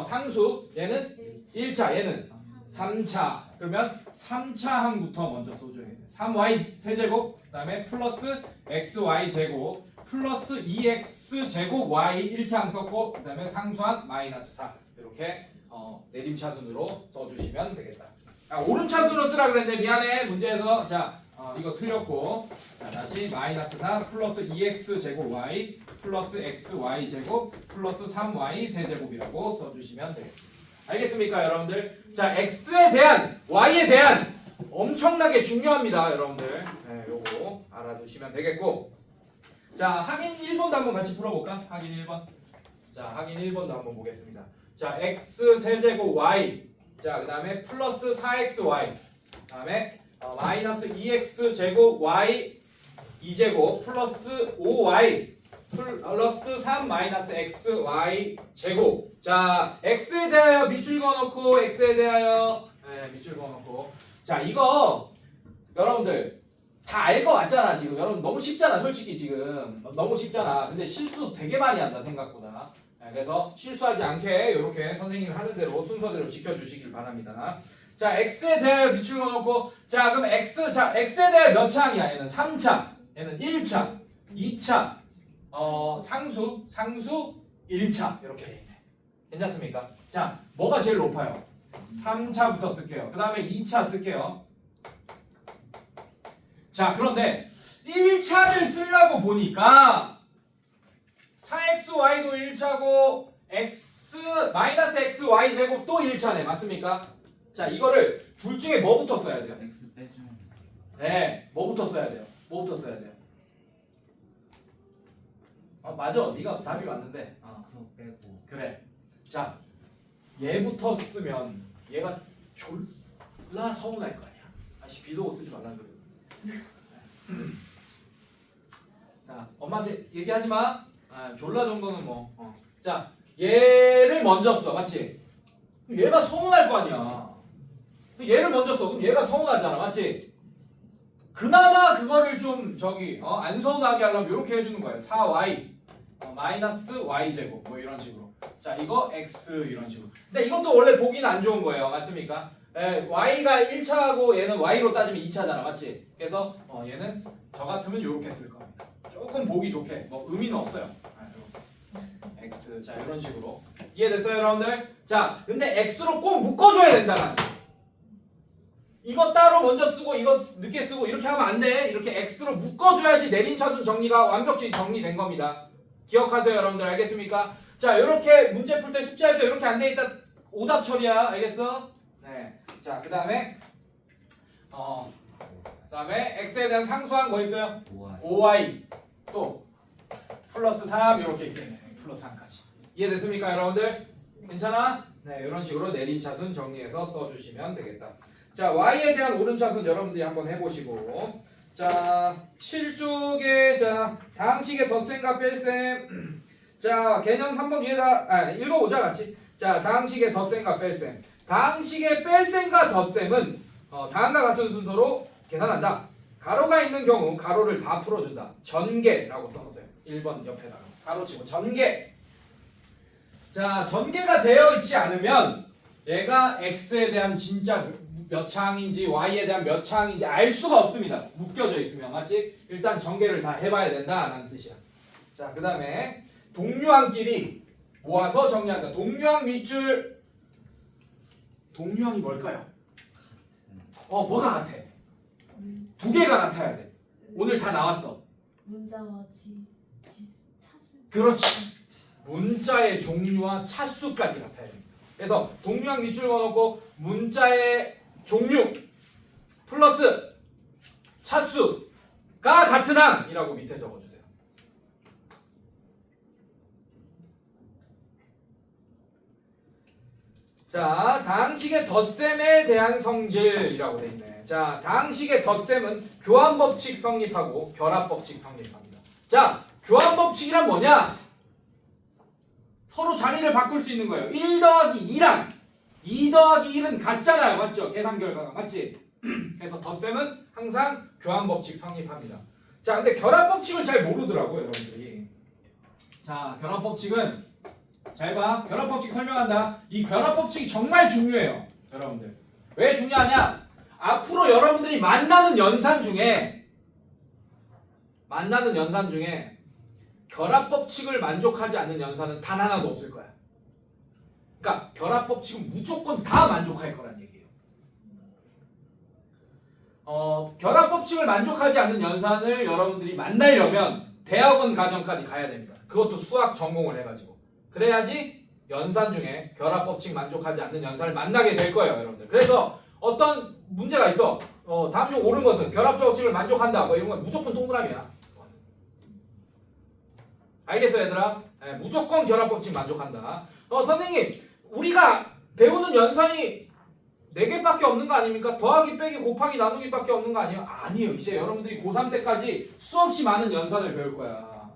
A: 상수. 얘는 1차. 얘는 3차. 그러면 3차항부터 먼저 써줘야겠네. 3y 세제곱, 그 다음에 플러스 xy 제곱, 플러스 2x 제곱 y 1차항 썼고, 그 다음에 상수항 마이너스 4. 이렇게 내림차순으로 써주시면 되겠다. 오름차순으로 쓰라 그랬는데 미안해. 문제에서. 자, 이거 틀렸고, 자, 다시 마이너스 4 플러스 2x 제곱 y 플러스 xy 제곱 플러스 3y 세제곱이라고 써주시면 되겠습니다. 알겠습니까, 여러분들? 자, x에 대한 y에 대한 엄청나게 중요합니다, 여러분들. 네, 요거 알아두시면 되겠고, 자, 확인 1번도 한번 같이 풀어볼까? 확인 1번. 자, 확인 1번도 한번 보겠습니다. 자, x 세제곱 y, 자, 그 다음에 플러스 4xy, 그 다음에 마이너스 2x 제곱 y 2제곱 플러스 5y 플러스 3 마이너스 xy 제곱. 자, x에 대하여 밑줄 그어놓고 x에 대하여 밑줄 그어놓고. 자, 이거 여러분들 다 알 것 같잖아 지금. 여러분 너무 쉽잖아 솔직히 지금. 너무 쉽잖아. 근데 실수 되게 많이 한다 생각보다. 그래서 실수하지 않게 이렇게 선생님이 하는 대로 순서대로 지켜주시길 바랍니다. 자, x에 대하여 밑줄 그어놓고. 자, 그럼 x에 대하여 몇 차항이야? 얘는 3차, 얘는 1차, 2차, 상수 1차 이렇게 돼 있네. 괜찮습니까? 자, 뭐가 제일 높아요? 3차부터 쓸게요. 그 다음에 2차 쓸게요. 자, 그런데 1차를 쓰려고 보니까 4xy도 1차고 마이너스 xy 제곱 또 1차네. 맞습니까? 자, 이거를 둘 중에 뭐부터 써야 돼요?
E: X 빼주면
A: 네, 뭐부터 써야 돼요? 뭐부터 써야 돼요? 맞아. 네가 답이 맞는데.
E: 그거 빼고
A: 그래. 자, 얘부터 쓰면 얘가 졸라 서운할 거 아니야. 아씨 비도고 쓰지 말라 그래. 자, 엄마한테 얘기하지 마. 졸라 정도는 뭐. 자, 얘를 먼저 써, 맞지? 얘가 서운할 거 아니야. 얘를 먼저 써. 그럼 얘가 서운하잖아, 맞지? 그나마 그거를 좀 안 서운하게 하려면 이렇게 해주는 거예요. 4y 마이너스 y 제곱 뭐 이런 식으로. 자, 이거 x 이런 식으로. 근데 이것도 원래 보기는 안 좋은 거예요, 맞습니까? y가 1차하고 얘는 y로 따지면 2차잖아, 맞지? 그래서 얘는 저 같으면 이렇게 쓸 겁니다. 조금 보기 좋게. 뭐 의미는 없어요. 이렇게. x 자 이런 식으로. 이해됐어요, 여러분들? 자, 근데 x로 꼭 묶어줘야 된다는. 이거 따로 먼저 쓰고 이거 늦게 쓰고 이렇게 하면 안 돼. 이렇게 x로 묶어줘야지 내림차순 정리가 완벽히 정리된 겁니다. 기억하세요, 여러분들. 알겠습니까? 자, 이렇게 문제 풀 때 숙제할 때 이렇게 안 돼 있다 오답 처리야. 알겠어? 네. 자, 그다음에 x에 대한 상수항 뭐 있어요? 5y 또 플러스 3 이렇게 있겠네. 플러스 3까지. 이해됐습니까, 여러분들? 괜찮아? 네, 이런 식으로 내림차순 정리해서 써주시면 되겠다. 자, y에 대한 오름차순 여러분들이 한번 해보시고. 자, 7쪽에 자 다항식의 덧셈과 뺄셈. 자, 개념 3번 위에다 읽어보자 같이. 자, 다항식의 덧셈과 뺄셈. 다항식의 뺄셈과 덧셈은 다음과 같은 순서로 계산한다. 가로가 있는 경우 가로를 다 풀어준다. 전개라고 써놓으세요. 1번 옆에다가 가로치고 전개. 자, 전개가 되어 있지 않으면 얘가 x에 대한 진짜 몇 차항인지 y에 대한 몇 차항인지 알 수가 없습니다. 묶여져 있으면. 맞지? 일단 전개를 다 해봐야 된다 라는 뜻이야. 자, 그 다음에 동류항끼리 모아서 정리한다. 동류항 밑줄. 동류항이 뭘까요? 뭐가 같아? 두 개가 같아야 돼. 오늘 다 나왔어.
B: 문자와 차수.
A: 그렇지. 문자의 종류와 차수까지 같아야 돼. 그래서 동류항 밑줄 그어놓고 문자의 종류 플러스 차수가 같은 항이라고 밑에 적어주세요. 자, 다항식의 덧셈에 대한 성질이라고 돼 있네. 자, 다항식의 덧셈은 교환법칙 성립하고 결합법칙 성립합니다. 자, 교환법칙이란 뭐냐? 서로 자리를 바꿀 수 있는 거예요. 1 더하기 2랑 2 더하기 1은 같잖아요. 맞죠? 계산 결과가. 맞지? 그래서 덧셈은 항상 교환법칙 성립합니다. 자, 근데 결합법칙을 잘 모르더라고요, 여러분들이. 자, 결합법칙은 잘 봐. 결합법칙 설명한다. 이 결합법칙이 정말 중요해요, 여러분들. 왜 중요하냐? 앞으로 여러분들이 만나는 연산 중에 결합법칙을 만족하지 않는 연산은 단 하나도 없을 거야. 그러니까 결합법칙은 무조건 다 만족할 거란 얘기예요. 결합법칙을 만족하지 않는 연산을 여러분들이 만나려면 대학원 과정까지 가야 됩니다. 그것도 수학 전공을 해가지고. 그래야지 연산 중에 결합법칙 만족하지 않는 연산을 만나게 될 거예요, 여러분들. 그래서 어떤 문제가 있어. 다음 중 옳은 것은 결합법칙을 만족한다. 뭐 이런 건 무조건 동그라미야. 알겠어, 얘들아? 네, 무조건 결합법칙 만족한다. 선생님, 우리가 배우는 연산이 4개밖에 없는 거 아닙니까? 더하기 빼기 곱하기 나누기밖에 없는 거 아니에요? 아니에요. 이제 여러분들이 고3 때까지 수없이 많은 연산을 배울 거야.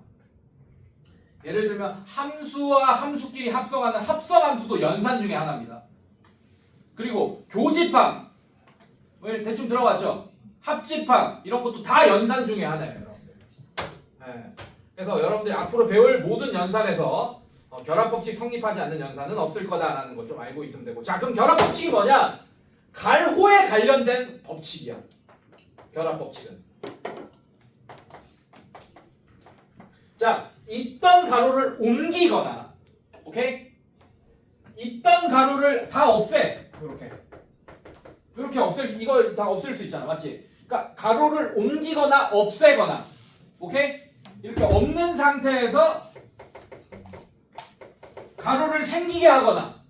A: 예를 들면 함수와 함수끼리 합성하는 합성함수도 연산 중에 하나입니다. 그리고 교집합, 대충 들어봤죠? 합집합 이런 것도 다 연산 중에 하나예요, 여러분들. 네. 그래서 여러분들이 앞으로 배울 모든 연산에서 결합법칙 성립하지 않는 연산은 없을 거다라는 거 좀 알고 있으면 되고. 자, 그럼 결합법칙이 뭐냐? 갈호에 관련된 법칙이야. 결합법칙은. 자, 있던 가로를 옮기거나, 오케이? 있던 가로를 다 없애. 이렇게 이거 다 없앨 수 있잖아, 맞지? 그러니까 가로를 옮기거나 없애거나, 오케이? 이렇게 없는 상태에서 가로를 생기게 하거나,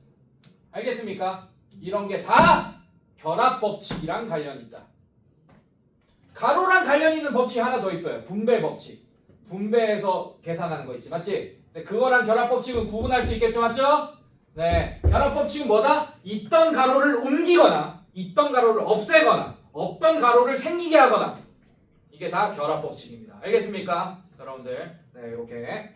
A: 알겠습니까? 이런 게 다 결합법칙이랑 관련이 있다. 가로랑 관련 있는 법칙이 하나 더 있어요. 분배법칙. 분배해서 계산하는 거 있지, 맞지? 근데 그거랑 결합법칙은 구분할 수 있겠죠, 맞죠? 네, 결합법칙은 뭐다? 있던 가로를 옮기거나, 있던 가로를 없애거나, 없던 가로를 생기게 하거나, 이게 다 결합법칙입니다. 알겠습니까, 여러분들? 네, 이렇게.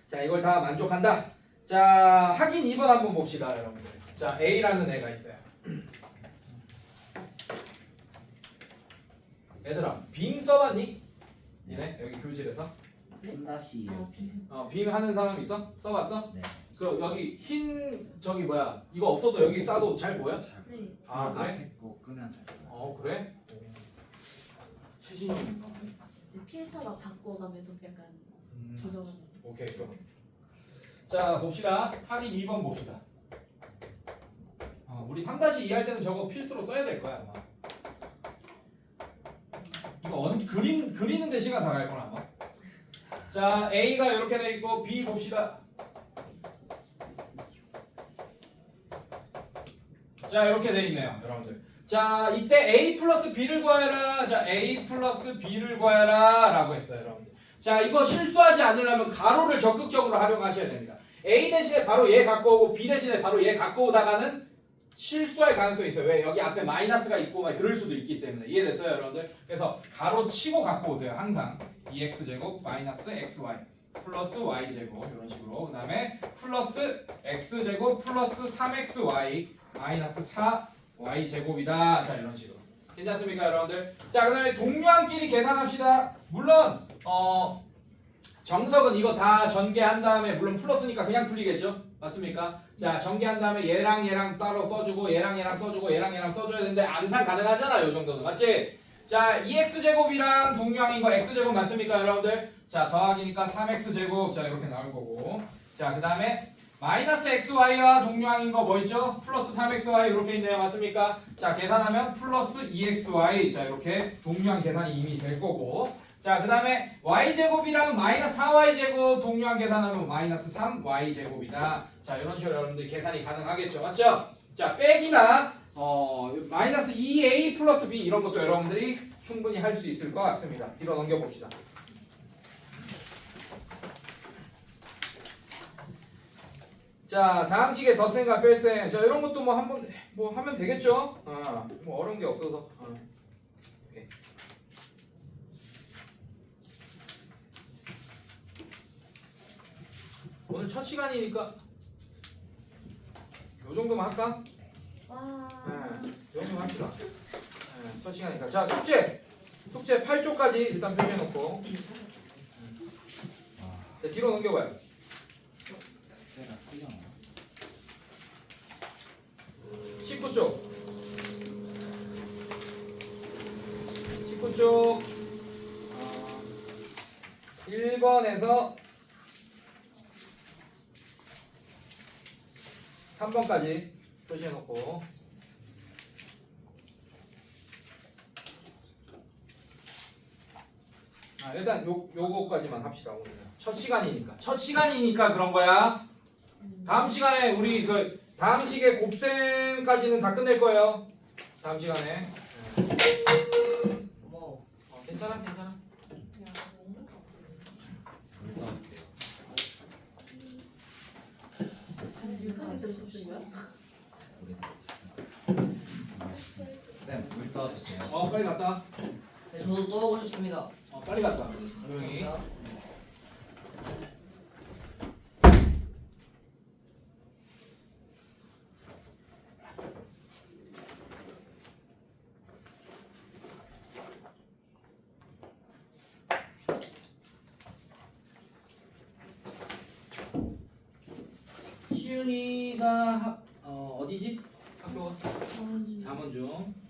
A: 자, 이걸 다 만족한다. 자, 확인 2번 한번 봅시다, 여러분들. 자, A라는 애가 있어요. 얘들아, 빔 써봤니? 니네 여기 교실에서?
D: 3-2
B: 아, 비.
A: 빔 하는 사람 있어? 써봤어?
E: 네.
A: 그 여기 흰 저기 뭐야? 이거 없어도 여기 싸도 잘 보여?
B: 네.
A: 아, 그래?
E: 앞에 거 끄면 잘 보여요.
A: 그래? 최신형인가?
B: 필터가 바꿔가면서 약간 조정하는.
A: 오케이, 좋아. 자, 봅시다. 확인 2번 봅시다. 우리 3-2 할 때는 저거 필수로 써야 될 거야, 아마. 이거 그리는데 시간 다 갈 거나 아마. 자, A가 이렇게 돼 있고 B 봅시다. 자, 이렇게 돼 있네요, 여러분들. 자, 이때 A 플러스 B를 구하여라. 자, A 플러스 B를 구하여라 라고 했어요, 여러분들. 자, 이거 실수하지 않으려면 가로를 적극적으로 활용하셔야 됩니다. A 대신에 바로 얘 갖고 오고 B 대신에 바로 얘 갖고 오다가는 실수할 가능성이 있어요. 왜? 여기 앞에 마이너스가 있고 막 그럴 수도 있기 때문에. 이해됐어요, 여러분들? 그래서 가로 치고 갖고 오세요. 항상 2x제곱 마이너스 xy 플러스 y제곱 이런 식으로. 그 다음에 플러스 x제곱 플러스 3xy 마이너스 4y제곱이다. 자, 이런 식으로. 괜찮습니까, 여러분들? 자, 그 다음에 동류항끼리 계산합시다. 물론 정석은 이거 다 전개한 다음에 물론 플러스니까 그냥 풀리겠죠? 맞습니까? 자, 전개한 다음에 얘랑 따로 써주고 얘랑 써주고 얘랑 써줘야 되는데 암산 가능하잖아요, 이 정도는. 맞지? 자, 2x제곱이랑 동류항인 거 x제곱 맞습니까, 여러분들? 자, 더하기니까 3x제곱. 자, 이렇게 나올 거고. 자, 그 다음에 마이너스 xy와 동류항인 거 뭐 있죠? 플러스 3xy 이렇게 있네요. 맞습니까? 자, 계산하면 플러스 2xy. 자, 이렇게 동류항 계산이 이미 될 거고. 자, 그 다음에 y제곱이랑 마이너스 4y제곱 동류항 계산하면 마이너스 3y제곱이다. 자, 이런 식으로 여러분들 계산이 가능하겠죠. 맞죠? 자, 빼기나 마이너스 2a 플러스 b 이런 것도 여러분들이 충분히 할 수 있을 것 같습니다. 뒤로 넘겨봅시다. 자, 다음 식의 덧셈과 뺄셈. 자, 이런 것도 뭐 한번 뭐 하면 되겠죠? 뭐 어려운 게 없어서. 오케이. 오늘 첫 시간이니까 요 정도만 할까?
C: 와.
A: 네, 요 정도만 합시다. 네, 첫 시간이니까. 자, 숙제 8조까지 일단 표시해놓고. 자, 뒤로 넘겨봐요.
E: 숫자가 틀려나?
A: 19쪽 19쪽 1번에서 3번까지 표시해놓고. 일단 요거까지만 합시다. 오늘 첫 시간이니까 그런 거야. 다음 시간에 우리 그 다음 식의 곱셈까지는 다 끝낼 거예요. 다음 시간에.
D: 뭐
A: 괜찮아.
E: 불 떠올게요.
B: 유성이 들었었어요?
E: 오래됐죠. 쌤물 떠주세요.
A: 빨리 갔다.
D: 네, 저도 떠오고 싶습니다.
A: 빨리 갔다. 조용히. 시윤이가 어디지? 학교가? 잠원 중.